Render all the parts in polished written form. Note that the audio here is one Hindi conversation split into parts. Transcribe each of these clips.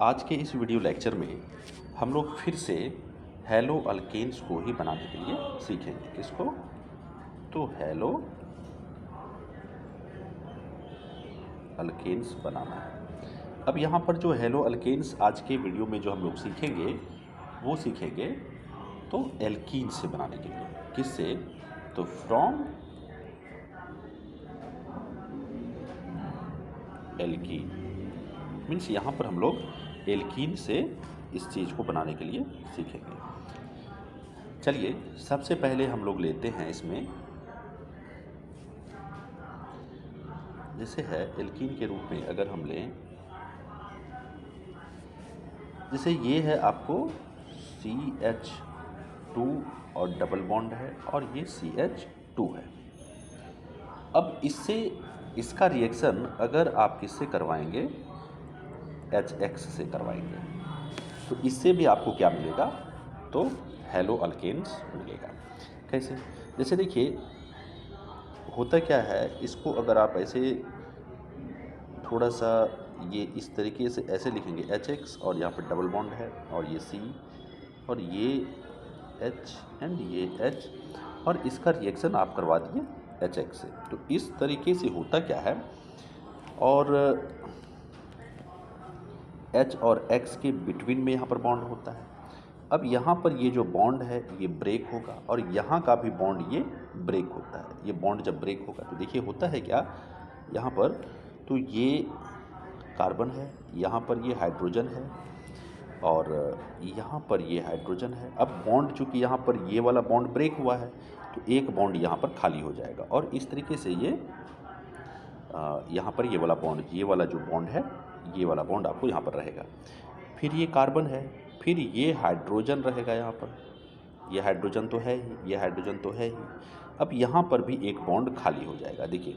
आज के इस वीडियो लेक्चर में हम लोग फिर से हैलो अल्केन्स को ही बनाने के लिए सीखेंगे। किसको? तो हैलो अल्केन्स बनाना है। अब यहाँ पर जो हैलो अल्केन्स आज के वीडियो में जो हम लोग सीखेंगे वो सीखेंगे तो एल्कीन से बनाने के लिए। किससे? तो फ्रॉम एल्कीन मीन्स यहाँ पर हम लोग एल्कीन से इस चीज़ को बनाने के लिए सीखेंगे। चलिए सबसे पहले हम लोग लेते हैं इसमें जैसे है एल्कीन के रूप में अगर हम लें, जैसे ये है आपको CH2 और डबल बॉन्ड है और ये CH2 है। अब इससे इसका रिएक्शन अगर आप किससे करवाएंगे, HX से करवाएंगे तो इससे भी आपको क्या मिलेगा? तो हैलो अल्केन्स मिलेगा। कैसे? जैसे देखिए होता क्या है, इसको अगर आप ऐसे थोड़ा सा ये इस तरीके से ऐसे लिखेंगे HX और यहाँ पर डबल बॉन्ड है और ये C और ये H एंड ये H और इसका रिएक्शन आप करवा दिए HX से, तो इस तरीके से होता क्या है और H और X के बिटवीन में यहाँ पर बॉन्ड होता है। अब यहाँ पर ये जो बॉन्ड है ये ब्रेक होगा और यहाँ का भी बॉन्ड ये ब्रेक होता है। ये बॉन्ड जब ब्रेक होगा तो देखिए होता है क्या यहाँ पर, तो ये कार्बन है, यहाँ पर ये हाइड्रोजन है और यहाँ पर ये हाइड्रोजन है। अब बॉन्ड चूँकि यहाँ पर ये वाला बॉन्ड ब्रेक हुआ है तो एक बॉन्ड यहाँ पर खाली हो जाएगा और इस तरीके से ये यहाँ पर ये वाला बॉन्ड, ये वाला जो बॉन्ड है ये वाला बॉन्ड आपको यहाँ पर रहेगा। फिर ये कार्बन है, फिर ये हाइड्रोजन रहेगा यहाँ पर, ये हाइड्रोजन तो है ही, ये हाइड्रोजन तो है ही। अब यहाँ पर भी एक बॉन्ड खाली हो जाएगा। देखिए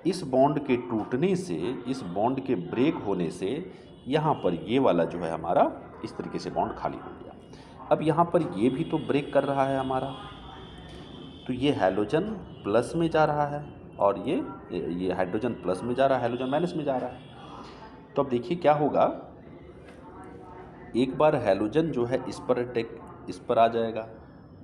इस बॉन्ड के टूटने से, इस बॉन्ड के ब्रेक होने से यहाँ पर ये वाला जो है हमारा इस तरीके से बॉन्ड खाली हो गया। अब यहाँ पर ये भी तो ब्रेक कर रहा है हमारा, तो ये हाइड्रोजन प्लस में जा रहा है और ये हाइड्रोजन प्लस में जा रहा है, हाइड्रोजन माइनस में जा रहा है। तो अब देखिए क्या होगा, एक बार हाइड्रोजन जो है इस पर आ जाएगा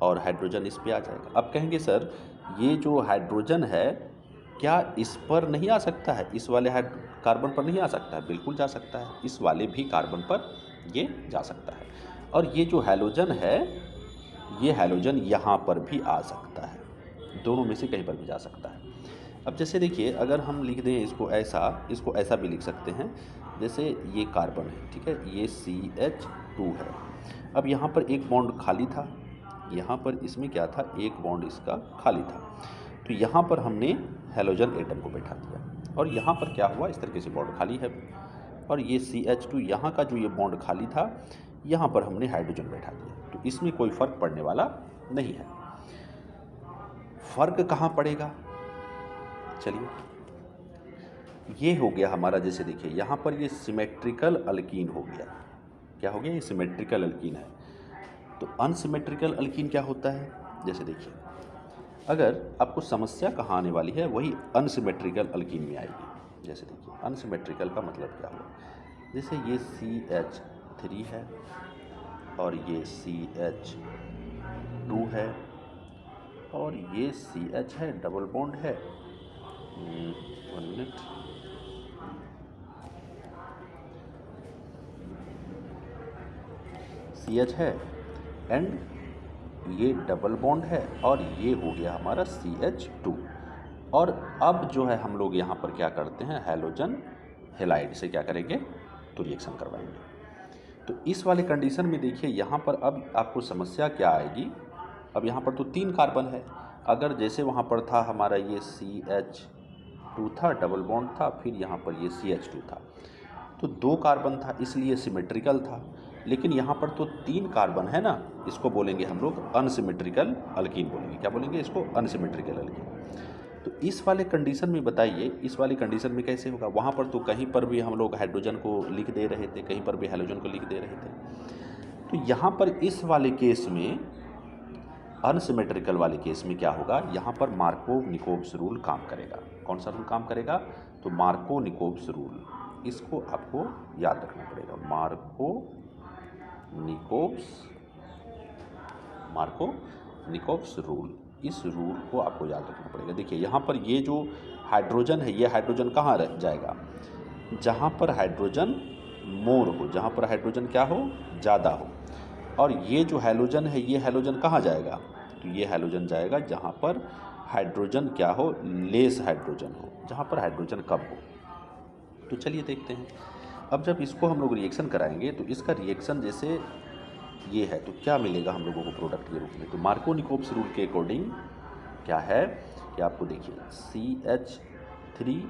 और हाइड्रोजन इस पे आ जाएगा। अब कहेंगे सर ये जो हाइड्रोजन है क्या इस पर नहीं आ सकता है, इस वाले कार्बन पर नहीं आ सकता है? बिल्कुल जा सकता है, इस वाले भी कार्बन पर ये जा सकता है। और ये जो हाइड्रोजन है ये हाइड्रोजन यहाँ पर भी आ सकता है, दोनों में से कहीं पर भी जा सकता है। अब जैसे देखिए अगर हम लिख दें इसको ऐसा भी लिख सकते हैं, जैसे ये कार्बन है, ठीक है, ये CH2 है। अब यहाँ पर एक बॉन्ड खाली था, यहाँ पर इसमें क्या था, एक बॉन्ड इसका खाली था, तो यहाँ पर हमने हैलोजन एटम को बैठा दिया और यहाँ पर क्या हुआ, इस तरीके से बॉन्ड खाली है और ये CH2 यहाँ का जो ये बॉन्ड खाली था यहाँ पर हमने हाइड्रोजन बैठा दिया, तो इसमें कोई फ़र्क पड़ने वाला नहीं है। फ़र्क कहाँ पड़ेगा? चलिए ये हो गया हमारा, जैसे देखिए यहाँ पर ये सिमेट्रिकल अल्कीन हो गया। क्या हो गया? ये सिमेट्रिकल अल्कीन है। तो अनसिमेट्रिकल अल्कीन क्या होता है? जैसे देखिए अगर आपको समस्या कहाँ आने वाली है वही अनसिमेट्रिकल अल्कीन में आएगी। जैसे देखिए अनसिमेट्रिकल का मतलब क्या हुआ, जैसे ये CH3 है और ये CH2 है और ये CH है, डबल बॉन्ड है, 1 मिनट, CH है एंड ये डबल बॉन्ड है और ये हो गया हमारा CH2। और अब जो है हम लोग यहाँ पर क्या करते हैं, हैलोजन हेलाइड से क्या करेंगे, तो रिएक्शन करवाएंगे। तो इस वाले कंडीशन में देखिए यहाँ पर अब आपको समस्या क्या आएगी, अब यहाँ पर तो 3 कार्बन है, अगर जैसे वहाँ पर था हमारा ये CH2 था, डबल बॉन्ड था, फिर यहाँ पर ये CH2 था, तो 2 कार्बन था इसलिए सिमेट्रिकल था। लेकिन यहाँ पर तो 3 कार्बन है ना, इसको बोलेंगे हम लोग अनसिमेट्रिकल अल्कीन बोलेंगे। क्या बोलेंगे इसको? Unsymmetrical alkyne. तो इस वाले कंडीशन में बताइए, इस वाले कंडीशन में कैसे होगा? वहाँ पर तो कहीं पर भी हम लोग हाइड्रोजन को लिख दे रहे थे, कहीं पर भी हाइड्रोजन को लिख दे रहे थे। तो यहाँ पर इस वाले केस में, अनसिमेट्रिकल वाले केस में क्या होगा, यहाँ पर मार्कोव निकोव्स रूल काम करेगा। कौन सा रूल काम करेगा? तो मार्कोव निकोव्स रूल। इसको आपको याद रखना पड़ेगा। मार्को निकोव्स रूल, इस रूल को आपको याद रखना पड़ेगा। देखिए यहाँ पर ये जो हाइड्रोजन है, ये हाइड्रोजन कहाँ रह जाएगा, जहाँ पर हाइड्रोजन मोर हो, जहाँ पर हाइड्रोजन क्या हो, ज़्यादा हो। और ये जो हैलोजन है, ये हैलोजन कहाँ जाएगा, तो ये हैलोजन जाएगा जहाँ पर हाइड्रोजन क्या हो, लेस हाइड्रोजन हो, जहाँ पर हाइड्रोजन कम हो। तो चलिए देखते हैं। अब जब इसको हम लोग रिएक्शन कराएंगे तो इसका रिएक्शन जैसे ये है तो क्या मिलेगा हम लोगों को प्रोडक्ट के रूप में। तो मार्को निकोव्स रूल के अकॉर्डिंग क्या है कि आपको देखिए CH3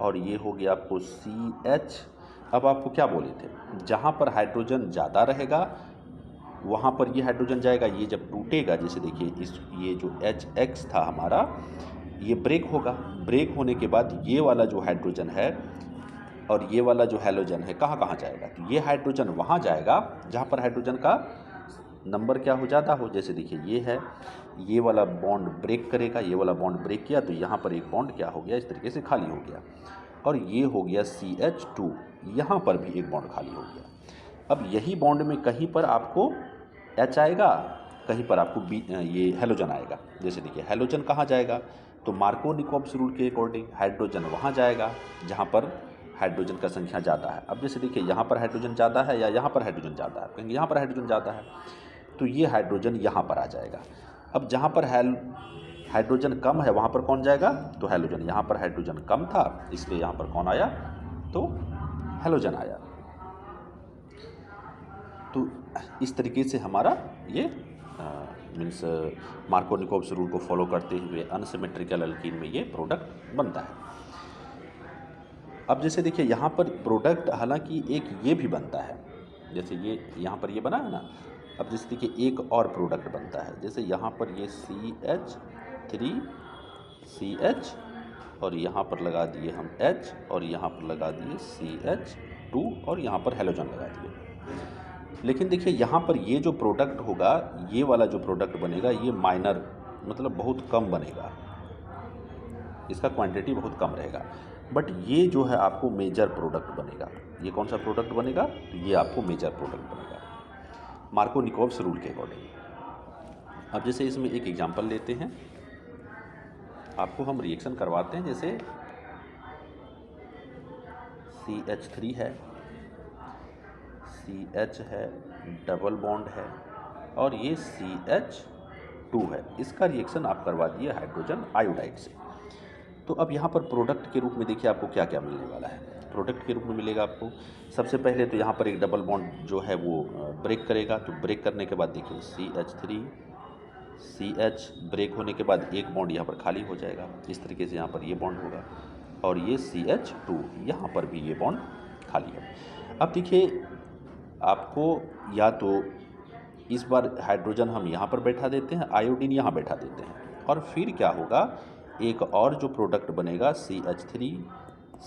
और ये हो गया आपको CH। अब आपको क्या बोले थे, जहाँ पर हाइड्रोजन ज़्यादा रहेगा वहाँ पर ये हाइड्रोजन जाएगा। ये जब टूटेगा, जैसे देखिए ये जो HX था हमारा, ये ब्रेक होगा। ब्रेक होने के बाद ये वाला जो हाइड्रोजन है और ये वाला जो हैलोजन है कहाँ कहाँ जाएगा, तो ये हाइड्रोजन वहाँ जाएगा जहाँ पर हाइड्रोजन का नंबर क्या हो, ज़्यादा हो। जैसे देखिए ये है, ये वाला बॉन्ड ब्रेक करेगा, ये वाला बॉन्ड ब्रेक किया तो यहाँ पर एक बॉन्ड क्या हो गया, इस तरीके से खाली हो गया। और ये हो गया CH2, यहाँ पर भी एक बॉन्ड खाली हो गया। अब यही बॉन्ड में कहीं पर आपको H आएगा, कहीं पर आपको ये हैलोजन आएगा। जैसे देखिए हैलोजन कहाँ जाएगा, तो मार्को निकोव्स रूल के अकॉर्डिंग हाइड्रोजन वहाँ जाएगा जहाँ पर हाइड्रोजन का संख्या ज़्यादा है। अब जैसे देखिए यहाँ पर हाइड्रोजन ज़्यादा है या यहाँ पर हाइड्रोजन ज़्यादा है, कहेंगे यहाँ पर हाइड्रोजन ज़्यादा है तो ये हाइड्रोजन यहाँ पर आ जाएगा। अब जहाँ पर हाइड्रोजन कम है वहाँ पर कौन जाएगा, तो हैलोजन। यहाँ पर हाइड्रोजन कम था इसलिए यहाँ पर कौन आया, तो हैलोजन आया। तो इस तरीके से हमारा ये मीन्स मार्को निकोव्स रूल को फॉलो करते हुए अनसिमेट्रिकल अल्कीन में ये प्रोडक्ट बनता है। अब जैसे देखिए यहाँ पर प्रोडक्ट हालांकि एक ये भी बनता है, जैसे ये यहाँ पर ये बना है ना। अब जैसे देखिए एक और प्रोडक्ट बनता है, जैसे यहाँ पर ये CH3CH और यहाँ पर लगा दिए हम H और यहाँ पर लगा दिए CH2 और यहाँ पर हैलोजन लगा दिए। लेकिन देखिए यहाँ पर ये जो प्रोडक्ट होगा, ये वाला जो प्रोडक्ट बनेगा ये माइनर, मतलब बहुत कम बनेगा, इसका क्वांटिटी बहुत कम रहेगा। बट ये जो है आपको मेजर प्रोडक्ट बनेगा। ये कौन सा प्रोडक्ट बनेगा, तो ये आपको मेजर प्रोडक्ट बनेगा मार्को निकोव्स रूल के अकॉर्डिंग। अब जैसे इसमें एक एग्जांपल लेते हैं, आपको हम रिएक्शन करवाते हैं। जैसे CH3 है, CH है, डबल बॉन्ड है और ये CH2 है, इसका रिएक्शन आप करवा दिए हाइड्रोजन आयोडाइड से। तो अब यहाँ पर प्रोडक्ट के रूप में देखिए आपको क्या क्या मिलने वाला है। प्रोडक्ट के रूप में मिलेगा आपको सबसे पहले तो यहाँ पर एक डबल बॉन्ड जो है वो ब्रेक करेगा। तो ब्रेक करने के बाद देखिए CH3 CH ब्रेक होने के बाद एक बॉन्ड यहाँ पर खाली हो जाएगा। इस तरीके से यहाँ पर ये बॉन्ड होगा और ये CH2 यहाँ पर भी ये बॉन्ड खाली है। अब देखिए आपको या तो इस बार हाइड्रोजन हम यहाँ पर बैठा देते हैं, आयोडीन यहाँ बैठा देते हैं और फिर क्या होगा, एक और जो प्रोडक्ट बनेगा CH3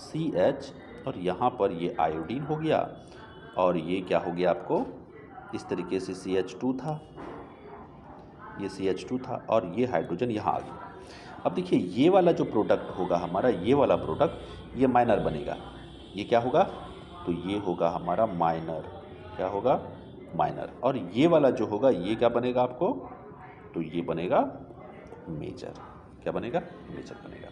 CH और यहाँ पर ये आयोडीन हो गया और ये क्या हो गया आपको इस तरीके से CH2 था, ये CH2 था और ये हाइड्रोजन यहाँ आ गया। अब देखिए ये वाला जो प्रोडक्ट होगा हमारा, ये वाला प्रोडक्ट ये माइनर बनेगा। ये क्या होगा, तो ये होगा हमारा माइनर, क्या होगा, माइनर। और ये वाला जो होगा ये क्या बनेगा आपको, तो ये बनेगा मेजर। क्या बनेगा, मेजर बनेगा।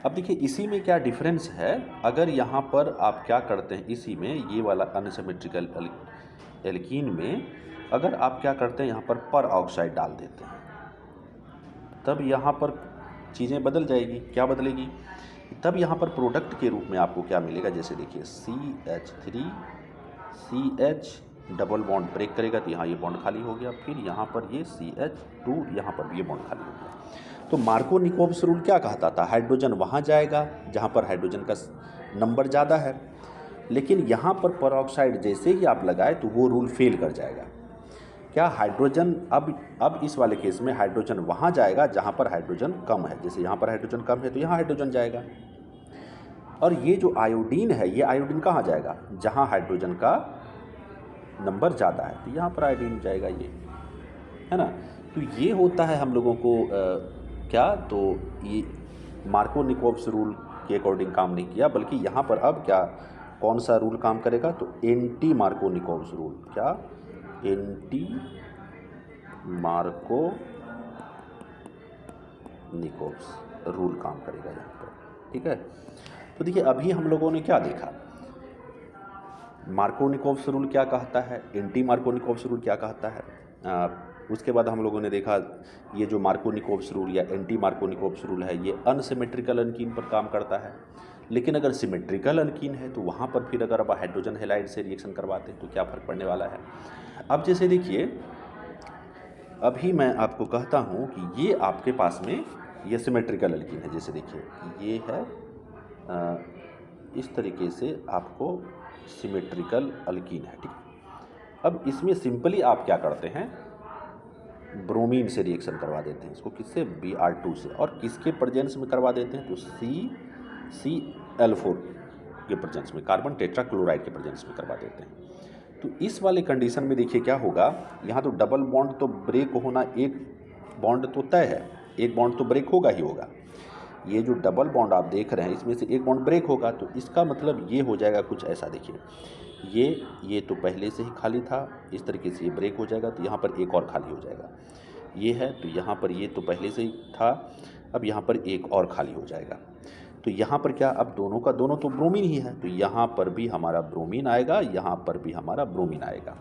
अब देखिए इसी में क्या डिफरेंस है, अगर यहाँ पर आप क्या करते हैं, इसी में ये वाला अनसिमेट्रिकल एल्कीन में अगर आप क्या करते हैं यहाँ पर ऑक्साइड डाल देते हैं, तब यहाँ पर चीज़ें बदल जाएगी। क्या बदलेगी, तब यहाँ पर प्रोडक्ट के रूप में आपको क्या मिलेगा, जैसे देखिए CH3 CH double bond break करेगा तो यहाँ ये बॉन्ड खाली हो गया, फिर यहाँ पर ये CH2 यहाँ पर भी ये बॉन्ड खाली हो गया। तो मार्को निकोव्स रूल क्या कहता था, हाइड्रोजन वहाँ जाएगा जहाँ पर हाइड्रोजन का नंबर ज़्यादा है, लेकिन यहाँ पर परऑक्साइड जैसे ही आप लगाए तो वो रूल फेल कर जाएगा। क्या हाइड्रोजन अब इस वाले केस में हाइड्रोजन वहाँ जाएगा जहाँ पर हाइड्रोजन कम है, जैसे यहाँ पर हाइड्रोजन कम है तो यहाँ हाइड्रोजन जाएगा। और ये जो आयोडीन है, ये आयोडीन कहाँ जाएगा, जहाँ हाइड्रोजन का नंबर ज़्यादा है तो यहाँ पर आयोडीन जाएगा, ये है ना। तो ये होता है हम लोगों को क्या, तो ये मार्कोनिकोव्स रूल के अकॉर्डिंग काम नहीं किया, बल्कि यहाँ पर अब क्या, कौन सा रूल काम करेगा, तो एंटी मार्कोनिकोव्स रूल। क्या, एंटी मार्कोनिकोव्स रूल काम करेगा यहाँ पर। ठीक है, तो देखिए अभी हम लोगों ने क्या देखा, मार्कोनिकोव्स रूल क्या कहता है, एंटी मार्कोनिकोव्स रूल क्या कहता है। उसके बाद हम लोगों ने देखा ये जो मार्कोनिकोव्स रूल या एंटी मार्कोनिकोव्स रूल है ये अनसिमेट्रिकल अल्कीन पर काम करता है, लेकिन अगर सिमेट्रिकल अल्कीन है तो वहाँ पर फिर अगर आप हाइड्रोजन हैलाइड से रिएक्शन करवाते हैं तो क्या फ़र्क पड़ने वाला है। अब जैसे देखिए, अभी मैं आपको कहता हूँ कि ये आपके पास में ये सिमेट्रिकल अल्कीन है, जैसे देखिए ये है इस तरीके से आपको सिमेट्रिकल अल्कीन है। ठीक, अब इसमें सिंपली आप क्या करते हैं, ब्रोमीन से रिएक्शन करवा देते हैं इसको, किससे, Br2 से, और किसके प्रेजेंस में करवा देते हैं, तो CCl4 के प्रेजेंस में, कार्बन टेट्राक्लोराइड के प्रेजेंस में करवा देते हैं। तो इस वाले कंडीशन में देखिए क्या होगा, यहाँ तो डबल बॉन्ड तो ब्रेक होना, एक बॉन्ड तो तय है, एक बॉन्ड तो ब्रेक होगा ही होगा। ये जो डबल बॉन्ड आप देख रहे हैं इसमें से एक बॉन्ड ब्रेक होगा, तो इसका मतलब ये हो जाएगा कुछ ऐसा, देखिए ये तो पहले से ही खाली था, इस तरीके से ये ब्रेक हो जाएगा, तो यहाँ पर एक और खाली हो जाएगा। ये है तो यहाँ पर ये तो पहले से ही था, अब यहाँ पर एक और खाली हो जाएगा। तो यहाँ पर क्या, अब दोनों का दोनों तो ब्रोमीन ही है, तो यहाँ पर भी हमारा ब्रोमीन आएगा, यहाँ पर भी हमारा ब्रोमीन आएगा।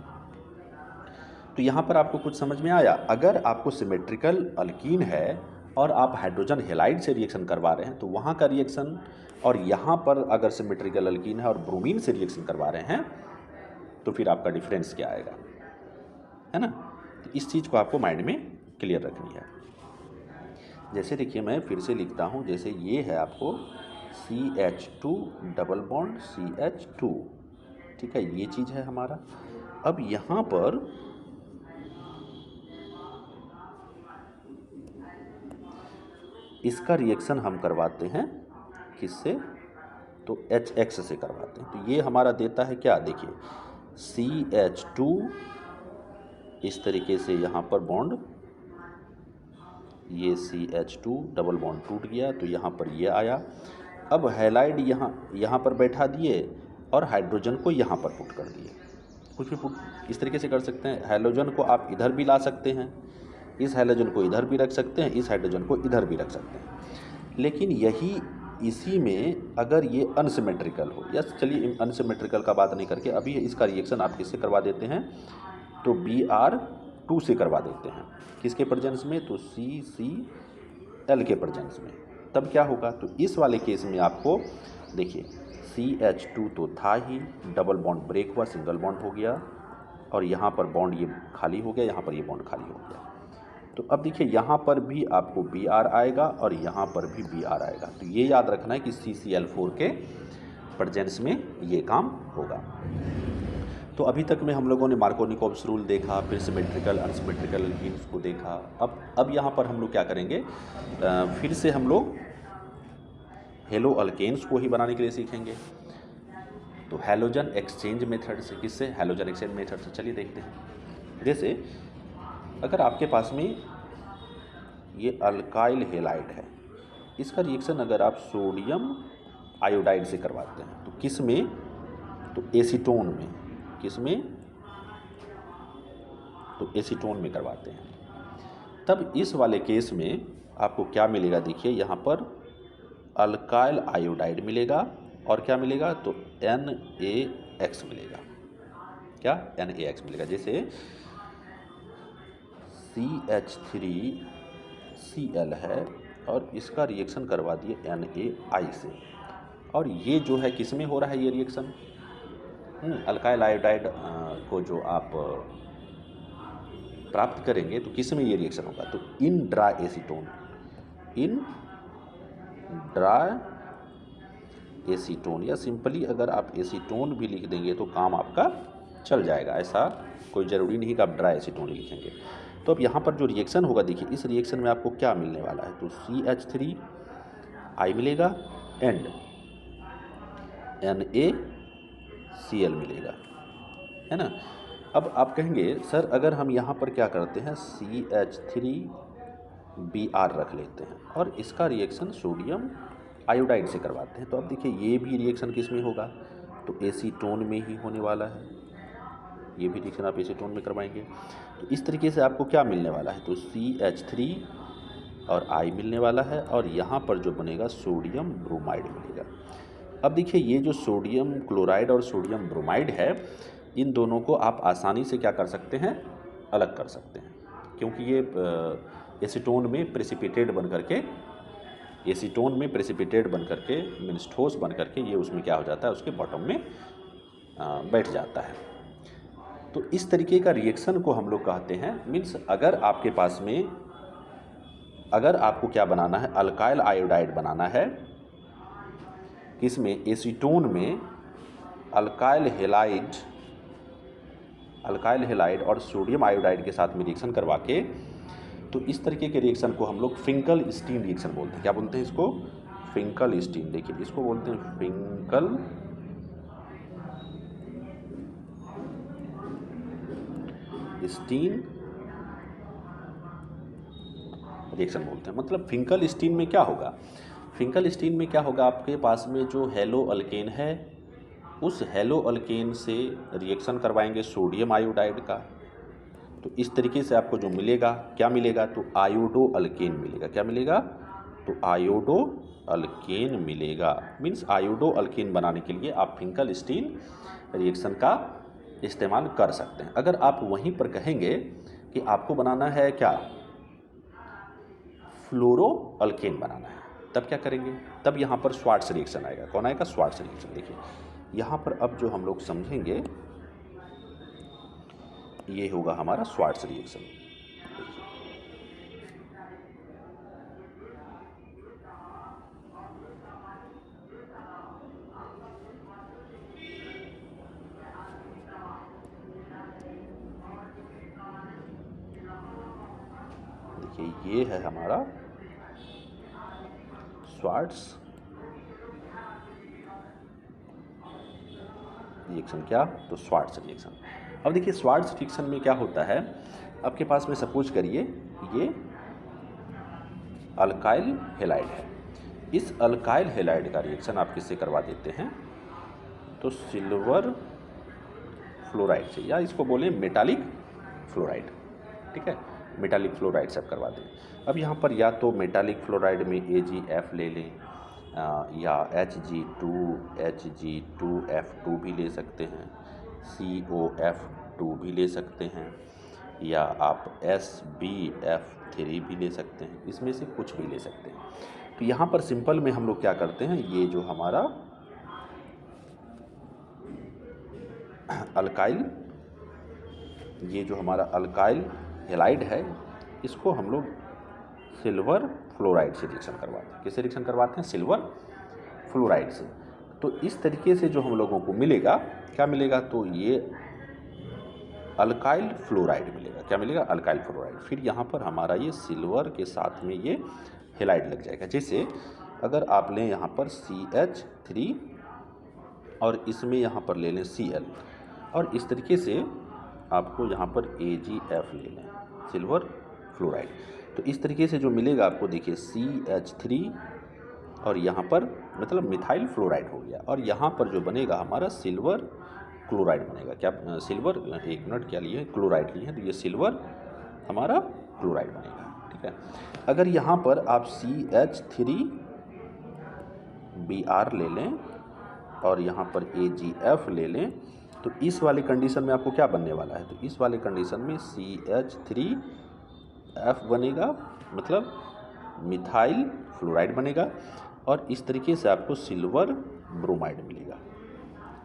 तो यहाँ पर आपको कुछ समझ में आया। अगर आपको सिमेट्रिकल अल्कीन है और आप हाइड्रोजन हेलाइड से रिएक्शन करवा रहे हैं तो वहाँ का रिएक्शन, और यहाँ पर अगर सिमेट्रिकल अल्कीन है और ब्रोमीन से रिएक्शन करवा रहे हैं तो फिर आपका डिफरेंस क्या आएगा, है ना। तो इस चीज़ को आपको माइंड में क्लियर रखनी है। जैसे देखिए मैं फिर से लिखता हूँ, जैसे ये है आपको CH2 डबल बॉन्ड CH2, ठीक है, ये चीज़ है हमारा। अब यहाँ पर इसका रिएक्शन हम करवाते हैं किससे, तो HX से करवाते हैं। तो ये हमारा देता है क्या, देखिए CH2, इस तरीके से यहाँ पर बॉन्ड, ये CH2 डबल बॉन्ड टूट गया तो यहाँ पर ये आया। अब हैलाइड यहाँ पर बैठा दिए और हाइड्रोजन को यहाँ पर पुट कर दिए। कुछ भी पुट इस तरीके से कर सकते हैं, हाइड्रोजन को आप इधर भी ला सकते हैं, इस हाइड्रोजन को इधर भी रख सकते हैं, इस हाइड्रोजन को इधर भी रख सकते हैं। लेकिन यही इसी में अगर ये अनसिमेट्रिकल हो, या चलिए अनसिमेट्रिकल का बात नहीं करके अभी इसका रिएक्शन आप किससे करवा देते हैं, तो Br2 से करवा देते हैं, किसके प्रेजेंस में, तो CCl के प्रेजेंस में। तब क्या होगा, तो इस वाले केस में आपको देखिए CH2 तो था ही, डबल बॉन्ड ब्रेक हुआ, सिंगल बॉन्ड हो गया, और यहाँ पर बॉन्ड ये खाली हो गया, यहाँ पर ये बॉन्ड खाली हो गया। तो अब देखिए यहाँ पर भी आपको Br आएगा और यहाँ पर भी Br आएगा। तो ये याद रखना है कि CCl4 के प्रेजेंस में ये काम होगा। तो अभी तक में हम लोगों ने मार्कोनिकोव्स रूल देखा, फिर सिमेट्रिकल अनसिमेट्रिकल अल्कीन्स को देखा। अब यहाँ पर हम लोग क्या करेंगे, फिर से हम लोग हेलो अल्केन्स को ही बनाने के लिए सीखेंगे। तो हैलोजन एक्सचेंज मेथड से, किससे, हैलोजन एक्सचेंज मेथड से। चलिए देखते हैं। जैसे अगर आपके पास में ये अल्काइल हेलाइड है, इसका रिएक्शन अगर आप सोडियम आयोडाइड से करवाते हैं तो किस में, तो एसीटोन में, किस में, तो एसीटोन में करवाते हैं। तब इस वाले केस में आपको क्या मिलेगा, देखिए यहाँ पर अल्काइल आयोडाइड मिलेगा और क्या मिलेगा, तो NaX मिलेगा। क्या, NaX मिलेगा। जैसे CH3Cl है और इसका रिएक्शन करवा दिए NaI से, और ये जो है किस में हो रहा है ये रिएक्शन, अल्काइल आयोडाइड को जो आप प्राप्त करेंगे तो किस में ये रिएक्शन होगा, तो in dry acetone, in dry acetone, या सिंपली अगर आप एसीटोन भी लिख देंगे तो काम आपका चल जाएगा। ऐसा कोई ज़रूरी नहीं कि आप ड्राई एसीटोन लिखेंगे। तो अब यहाँ पर जो रिएक्शन होगा, देखिए इस रिएक्शन में आपको क्या मिलने वाला है, तो CH3I मिलेगा एंड NaCl मिलेगा, है ना। अब आप कहेंगे सर अगर हम यहाँ पर क्या करते हैं CH3 Br रख लेते हैं और इसका रिएक्शन सोडियम आयोडाइड से करवाते हैं। तो अब देखिए ये भी रिएक्शन किस में होगा, तो एसीटोन में ही होने वाला है। ये भी रिएक्शन आप एसीटोन में करवाएंगे। तो इस तरीके से आपको क्या मिलने वाला है, तो CH3 और I मिलने वाला है और यहाँ पर जो बनेगा सोडियम ब्रोमाइड मिलेगा। अब देखिए ये जो सोडियम क्लोराइड और सोडियम ब्रोमाइड है, इन दोनों को आप आसानी से क्या कर सकते हैं, अलग कर सकते हैं, क्योंकि ये एसीटोन में प्रेसिपिटेट बन करके मीन्स ठोस बन करके ये उसमें क्या हो जाता है, उसके बॉटम में बैठ जाता है। तो इस तरीके का रिएक्शन को हम लोग कहते हैं, मीन्स अगर आपके पास में, अगर आपको क्या बनाना है, अल्काइल आयोडाइड बनाना है, किसमें, एसीटोन में अल्काइल हेलाइड और सोडियम आयोडाइड के साथ में रिएक्शन करवा के, तो इस तरीके के रिएक्शन को हम लोग फिंकल-स्टीन रिएक्शन बोलते हैं। क्या बोलते हैं इसको, फिंकल-स्टीन। देखिए इसको बोलते हैं फिंकल-स्टीन रिएक्शन बोलते हैं। मतलब फिंकल-स्टीन में क्या होगा, फिंकल-स्टीन में क्या होगा, आपके पास में जो हेलो अल्केन है, उस हेलो अल्केन से रिएक्शन करवाएंगे सोडियम आयोडाइड का। तो इस तरीके से आपको जो मिलेगा, क्या मिलेगा, तो आयोडो अल्केन मिलेगा। क्या मिलेगा, तो आयोडो अल्केन मिलेगा। मीन्स आयोडो अल्केन बनाने के लिए आप फिंकल-स्टीन रिएक्शन का इस्तेमाल कर सकते हैं। अगर आप वहीं पर कहेंगे कि आपको बनाना है क्या, फ्लोरो अल्केन बनाना है, तब क्या करेंगे, तब यहाँ पर स्वार्ट्स रिएक्शन आएगा। कौन आएगा, स्वार्ट्स रिएक्शन। देखिए यहाँ पर अब जो हम लोग समझेंगे, ये होगा हमारा स्वार्ट्स रिएक्शन। देखिए ये है हमारा स्वार्ट्स रिएक्शन। क्या, तो स्वार्ट्स रिएक्शन। अब देखिए स्वार्ट्स रिएक्शन में क्या होता है, आपके पास में सपोज करिए ये अल्काइल हेलाइड है, इस अल्काइल हेलाइड का रिएक्शन आप किससे करवा देते हैं, तो सिल्वर फ्लोराइड से, या इसको बोलें मेटालिक फ्लोराइड। ठीक है, मेटालिक फ्लोराइड से आप करवा दें। अब यहाँ पर या तो मेटालिक फ्लोराइड में AgF ले लें, या Hg2Hg2F2 भी ले सकते हैं, COF2 भी ले सकते हैं, या आप SbF3 भी ले सकते हैं। इसमें से कुछ भी ले सकते हैं। तो यहाँ पर सिंपल में हम लोग क्या करते हैं, ये जो हमारा अल्काइल हेलाइड है, इसको हम लोग सिल्वर फ्लोराइड से रिएक्शन करवाते हैं। किससे रिएक्शन करवाते हैं, सिल्वर फ्लोराइड से। तो इस तरीके से जो हम लोगों को मिलेगा, क्या मिलेगा, तो ये अल्काइल फ्लोराइड मिलेगा। क्या मिलेगा, अल्काइल फ्लोराइड। फिर यहाँ पर हमारा ये सिल्वर के साथ में ये हेलाइड लग जाएगा। जैसे अगर आप लें यहाँ पर CH3 और इसमें यहाँ पर ले लें Cl, और इस तरीके से आपको यहाँ पर AgF ले लें, सिल्वर फ्लोराइड। तो इस तरीके से जो मिलेगा आपको, देखिए CH3 और यहाँ पर मतलब मिथाइल फ्लोराइड हो गया, और यहाँ पर जो बनेगा हमारा सिल्वर क्लोराइड बनेगा। क्या, सिल्वर, एक मिनट, क्या लिए, क्लोराइड लिए हैं, तो ये सिल्वर हमारा क्लोराइड बनेगा। ठीक है, अगर यहाँ पर आप CH3Br ले लें और यहाँ पर AgF ले लें, तो इस वाले कंडीशन में आपको क्या बनने वाला है, तो इस वाले कंडीशन में CH3F बनेगा, मतलब मिथाइल फ्लोराइड बनेगा, और इस तरीके से आपको सिल्वर ब्रोमाइड मिलेगा।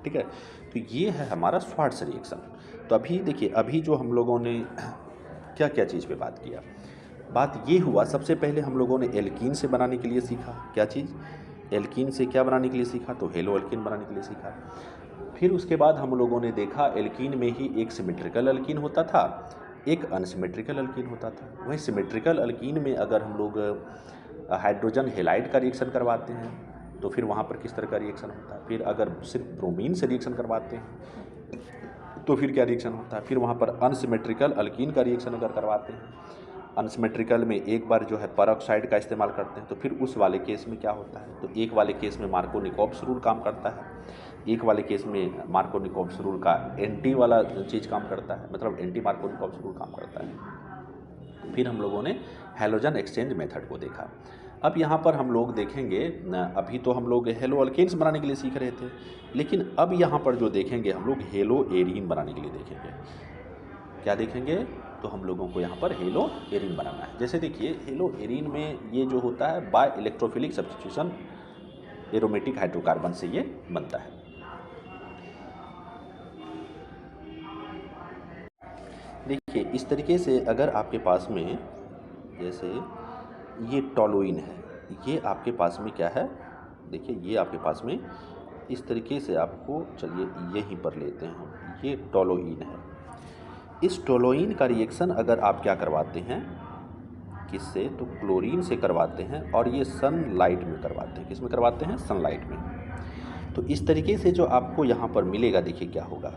ठीक है, तो ये है हमारा स्वार्ट्स रिएक्शन। तो अभी देखिए, अभी जो हम लोगों ने क्या क्या चीज़ पे बात किया, बात ये हुआ, सबसे पहले हम लोगों ने एल्कीन से बनाने के लिए सीखा। क्या चीज़, एल्कीन से क्या बनाने के लिए सीखा, तो हेलो अल्कीन बनाने के लिए सीखा। फिर उसके बाद हम लोगों ने देखा एल्कीन में ही एक सिमेट्रिकल अल्कीन होता था, एक अनसिमेट्रिकल अल्कीन होता था। वहीं सिमेट्रिकल अल्कीन में अगर हम लोग हाइड्रोजन हेलाइड का रिएक्शन करवाते हैं तो फिर वहाँ पर किस तरह का रिएक्शन होता है। फिर अगर सिर्फ ब्रोमीन से रिएक्शन करवाते हैं तो फिर क्या रिएक्शन होता है। फिर वहाँ पर अनसिमेट्रिकल अल्कीन का रिएक्शन अगर करवाते हैं अनसिमेट्रिकल में एक बार जो है परऑक्साइड का इस्तेमाल करते हैं, तो फिर उस वाले केस में क्या होता है, तो एक वाले केस में मार्कोनिकोव्स रूल काम करता है, एक वाले केस में मार्कोनिकोव्स रूल का एंटी वाला चीज़ काम करता है, मतलब एंटी मार्कोनिकोव्स रूल काम करता है। फिर हम लोगों ने हैलोजन एक्सचेंज मेथड को देखा। अब यहाँ पर हम लोग देखेंगे, अभी तो हम लोग हेलो अल्केन्स बनाने के लिए सीख रहे थे, लेकिन अब यहाँ पर जो देखेंगे हम लोग हेलो एरीन बनाने के लिए देखेंगे। क्या देखेंगे, तो हम लोगों को यहाँ पर हेलो एरीन बनाना है। जैसे देखिए हेलो एरीन में ये जो होता है by electrophilic substitution aromatic hydrocarbon से ये बनता है। देखिए इस तरीके से अगर आपके पास में जैसे ये टॉलुइन है, ये आपके पास में क्या है, देखिए ये आपके पास में इस तरीके से आपको, चलिए यहीं पर लेते हैं हम, ये टॉलुइन है। इस टॉलुइन का रिएक्शन अगर आप क्या करवाते हैं, किससे, तो क्लोरीन से करवाते हैं, और ये सनलाइट में करवाते हैं। किस में करवाते हैं, सनलाइट में। तो इस तरीके से जो आपको यहाँ पर मिलेगा, देखिए क्या होगा,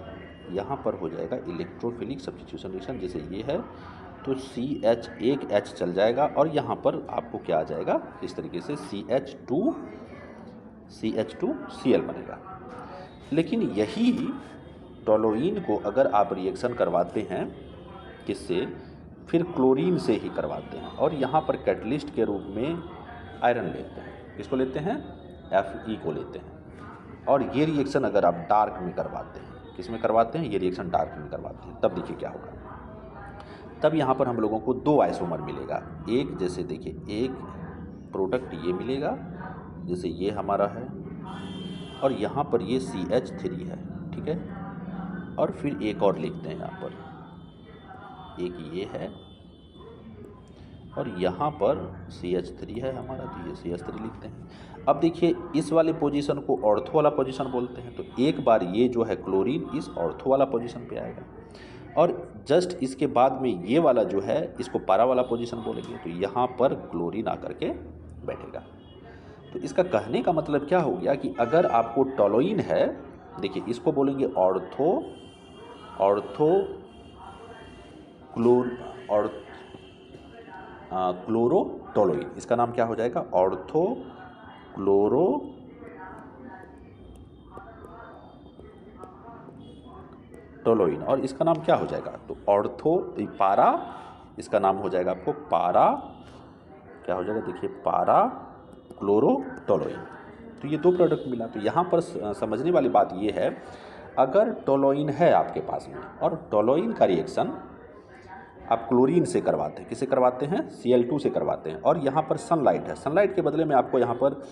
यहाँ पर हो जाएगा इलेक्ट्रोफिलिक सब्स्टिट्यूशन रिएक्शन। जैसे ये है तो CH एक H चल जाएगा, और यहाँ पर आपको क्या आ जाएगा, इस तरीके से CH2Cl बनेगा। लेकिन यही टॉलुइन को अगर आप रिएक्शन करवाते हैं किससे, फिर क्लोरीन से ही करवाते हैं, और यहाँ पर कैटलिस्ट के रूप में आयरन लेते हैं। किसको लेते हैं, Fe को लेते हैं। और ये रिएक्शन अगर आप डार्क में करवाते हैं, किस में करवाते हैं, ये रिएक्शन डार्क में करवाते हैं, तब देखिए क्या होगा, तब यहाँ पर हम लोगों को दो आइसोमर मिलेगा। एक जैसे देखिए एक प्रोडक्ट ये मिलेगा, जैसे ये हमारा है, और यहाँ पर ये CH3 है, ठीक है। और फिर एक और लिखते हैं यहाँ पर, एक ये है, और यहाँ पर CH3 है हमारा, तो ये CH3 लिखते हैं। अब देखिए इस वाले पोजीशन को ऑर्थो वाला पोजीशन बोलते हैं, तो एक बार ये जो है क्लोरीन इस ऑर्थो वाला पोजीशन पे आएगा, और जस्ट इसके बाद में ये वाला जो है इसको पारा वाला पोजीशन बोलेंगे, तो यहाँ पर क्लोरीन आकर के बैठेगा। तो इसका कहने का मतलब क्या हो गया कि अगर आपको टॉलुइन है, देखिए इसको बोलेंगे क्लोरोटोलुइन। इसका नाम क्या हो जाएगा, ऑर्थो क्लोरोटोलुइन। और इसका नाम क्या हो जाएगा, तो ऑर्थो पारा, इसका नाम हो जाएगा आपको पारा, क्या हो जाएगा, देखिए पारा क्लोरोटोलुइन। तो ये दो प्रोडक्ट मिला। तो यहाँ पर समझने वाली बात ये है, अगर टॉलुइन है आपके पास में, और टॉलुइन का रिएक्शन आप क्लोरीन से करवाते हैं, किससे करवाते हैं, Cl2 से करवाते हैं, और यहाँ पर सनलाइट है, सनलाइट के बदले में आपको यहाँ पर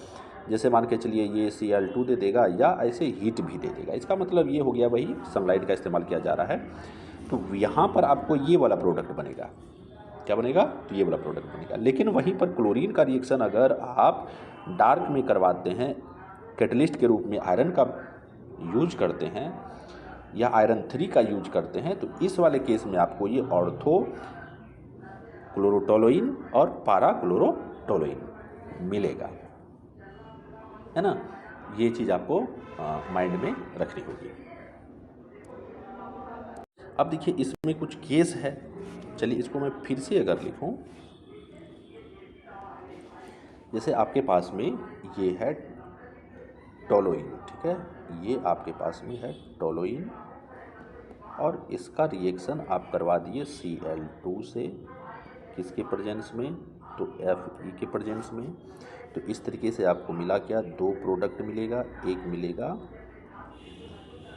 जैसे मान के चलिए ये Cl2 दे देगा, या ऐसे हीट भी दे देगा। इसका मतलब ये हो गया, वही सनलाइट का इस्तेमाल किया जा रहा है। तो यहाँ पर आपको ये वाला प्रोडक्ट बनेगा, क्या बनेगा, तो ये वाला प्रोडक्ट बनेगा। लेकिन वहीं पर क्लोरीन का रिएक्शन अगर आप डार्क में करवाते हैं, कैटलिस्ट के रूप में आयरन का यूज करते हैं, या आयरन 3 का यूज करते हैं, तो इस वाले केस में आपको ये ऑर्थो क्लोरोटोलुइन और पारा क्लोरोटोलुइन मिलेगा, है ना। ये चीज़ आपको माइंड में रखनी होगी। अब देखिए इसमें कुछ केस है, चलिए इसको मैं फिर से अगर लिखूं, जैसे आपके पास में ये है टॉलुइन, ठीक है, ये आपके पास में है टॉलुइन, और इसका रिएक्शन आप करवा दिए Cl2 से, किसके प्रेजेंस में, तो Fe के प्रेजेंस में। तो इस तरीके से आपको मिला क्या, दो प्रोडक्ट मिलेगा, एक मिलेगा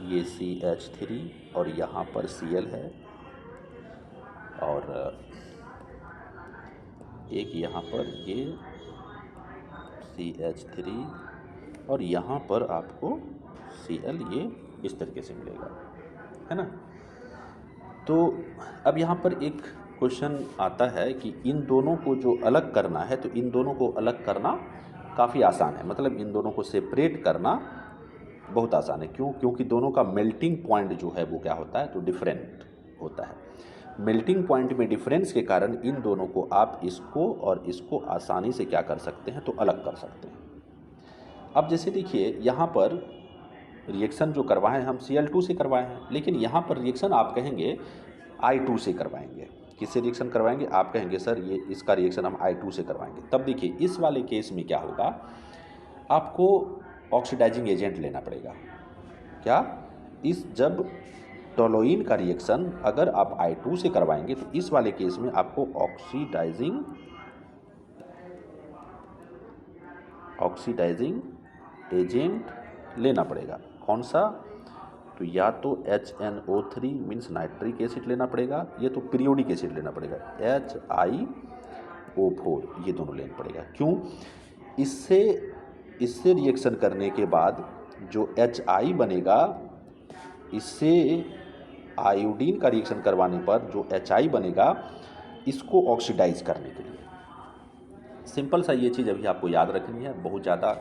ये CH3, और यहाँ पर Cl है, और एक यहाँ पर ये CH3, और यहाँ पर आपको Cl, ये इस तरीके से मिलेगा, है ना। तो अब यहाँ पर एक क्वेश्चन आता है कि इन दोनों को जो अलग करना है, तो इन दोनों को अलग करना काफ़ी आसान है, मतलब इन दोनों को सेपरेट करना बहुत आसान है। क्यों, क्योंकि दोनों का मेल्टिंग पॉइंट जो है वो क्या होता है, तो डिफरेंट होता है। मेल्टिंग पॉइंट में डिफरेंस के कारण इन दोनों को आप इसको और इसको आसानी से क्या कर सकते हैं, तो अलग कर सकते हैं। अब जैसे देखिए यहाँ पर रिएक्शन जो करवाए हैं हम Cl2 से करवाए हैं, लेकिन यहाँ पर रिएक्शन आप कहेंगे I2 से करवाएंगे, किससे रिएक्शन करवाएंगे? आप कहेंगे सर ये इसका रिएक्शन हम I2 से करवाएंगे। तब देखिए इस वाले केस में क्या होगा, आपको ऑक्सीडाइजिंग एजेंट लेना पड़ेगा। क्या? इस जब टोलुइन का रिएक्शन अगर आप I2 से करवाएंगे तो इस वाले केस में आपको ऑक्सीडाइजिंग एजेंट लेना पड़ेगा। कौन सा? तो या तो HNO3 मीन्स नाइट्रिक एसिड लेना पड़ेगा, या तो पीरियोडिक एसिड लेना पड़ेगा HiO4, ये दोनों लेना पड़ेगा। क्यों? इससे रिएक्शन करने के बाद जो HI बनेगा, इससे आयोडीन का रिएक्शन करवाने पर जो HI बनेगा, इसको ऑक्सीडाइज करने के लिए सिंपल सा ये चीज़ अभी आपको याद रखनी है, बहुत ज़्यादा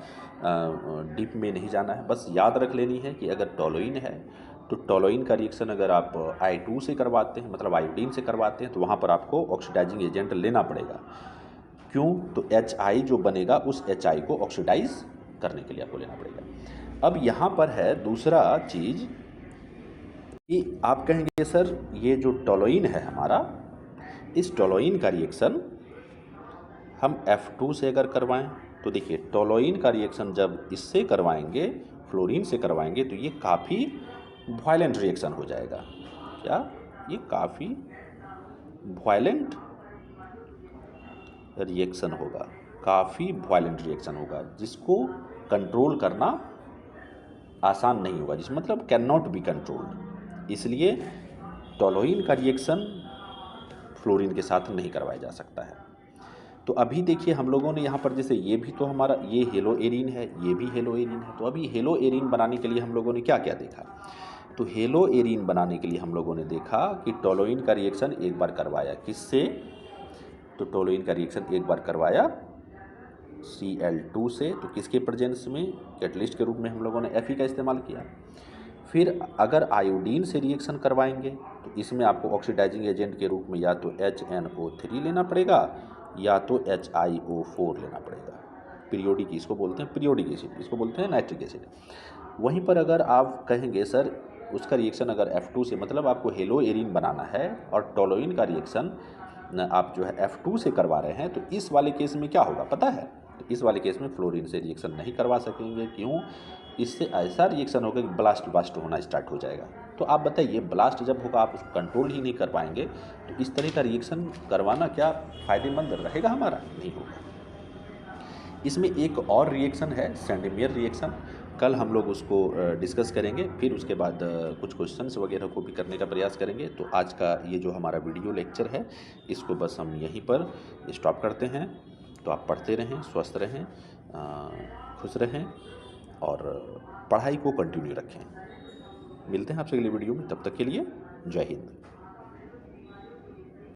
डीप में नहीं जाना है, बस याद रख लेनी है कि अगर टोलुइन है तो टोलुइन का रिएक्शन अगर आप I2 से करवाते हैं, मतलब आयोडीन से करवाते हैं, तो वहाँ पर आपको ऑक्सीडाइजिंग एजेंट लेना पड़ेगा। क्यों? तो HI जो बनेगा उस HI को ऑक्सीडाइज करने के लिए आपको लेना पड़ेगा। अब यहाँ पर है दूसरा चीज़ कि आप कहेंगे सर ये जो टोलुइन है हमारा, इस टोलुइन का रिएक्शन हम F2 से अगर करवाएं तो देखिए टोलुइन का रिएक्शन जब इससे करवाएंगे, फ्लोरीन से करवाएंगे, तो ये काफ़ी वायलेंट रिएक्शन हो जाएगा। क्या? ये काफ़ी वायलेंट रिएक्शन होगा, काफ़ी वायलेंट रिएक्शन होगा, जिसको कंट्रोल करना आसान नहीं होगा, जिस मतलब कैन नॉट बी कंट्रोल्ड। इसलिए टोलुइन का रिएक्शन फ्लोरीन के साथ नहीं करवाया जा सकता है। तो अभी देखिए हम लोगों ने यहाँ पर जैसे ये भी तो हमारा ये हेलो एरीन है, ये भी हेलो एरीन है। तो अभी हेलो एरीन बनाने के लिए हम लोगों ने क्या क्या देखा? तो हेलो एरीन बनाने के लिए हम लोगों ने देखा कि टोलुइन का रिएक्शन एक बार करवाया किससे? तो टोलुइन का रिएक्शन एक बार करवाया Cl2 से, तो किसके प्रेजेंस में? कैटलिस्ट के रूप में हम लोगों ने Fe का इस्तेमाल किया। फिर अगर आयोडीन से रिएक्शन करवाएंगे तो इसमें आपको ऑक्सीडाइजिंग एजेंट के रूप में या तो HNO3 लेना पड़ेगा या तो HiO4 लेना पड़ेगा। पीरियोडिक इसको बोलते हैं पीरियोडिक एसिड, इसको बोलते हैं नाइट्रिक एसिड। वहीं पर अगर आप कहेंगे सर उसका रिएक्शन अगर F2 से, मतलब आपको हेलो एरीन बनाना है और टोलुइन का रिएक्शन आप जो है F2 से करवा रहे हैं, तो इस वाले केस में क्या होगा पता है? तो इस वाले केस में फ्लोरीन से रिएक्शन नहीं करवा सकेंगे। क्यों? इससे ऐसा रिएक्शन होगा कि ब्लास्ट होना स्टार्ट हो जाएगा। तो आप बताइए ब्लास्ट जब होगा आप उसको कंट्रोल ही नहीं कर पाएंगे, तो इस तरह का रिएक्शन करवाना क्या फ़ायदेमंद रहेगा? हमारा नहीं होगा। इसमें एक और रिएक्शन है सैंडमेयर रिएक्शन, कल हम लोग उसको डिस्कस करेंगे, फिर उसके बाद कुछ क्वेश्चंस वगैरह को भी करने का प्रयास करेंगे। तो आज का ये जो हमारा वीडियो लेक्चर है इसको बस हम यहीं पर स्टॉप करते हैं। तो आप पढ़ते रहें, स्वस्थ रहें, खुश रहें और पढ़ाई को कंटिन्यू रखें। मिलते हैं आपसे अगली वीडियो में, तब तक के लिए जय हिंद।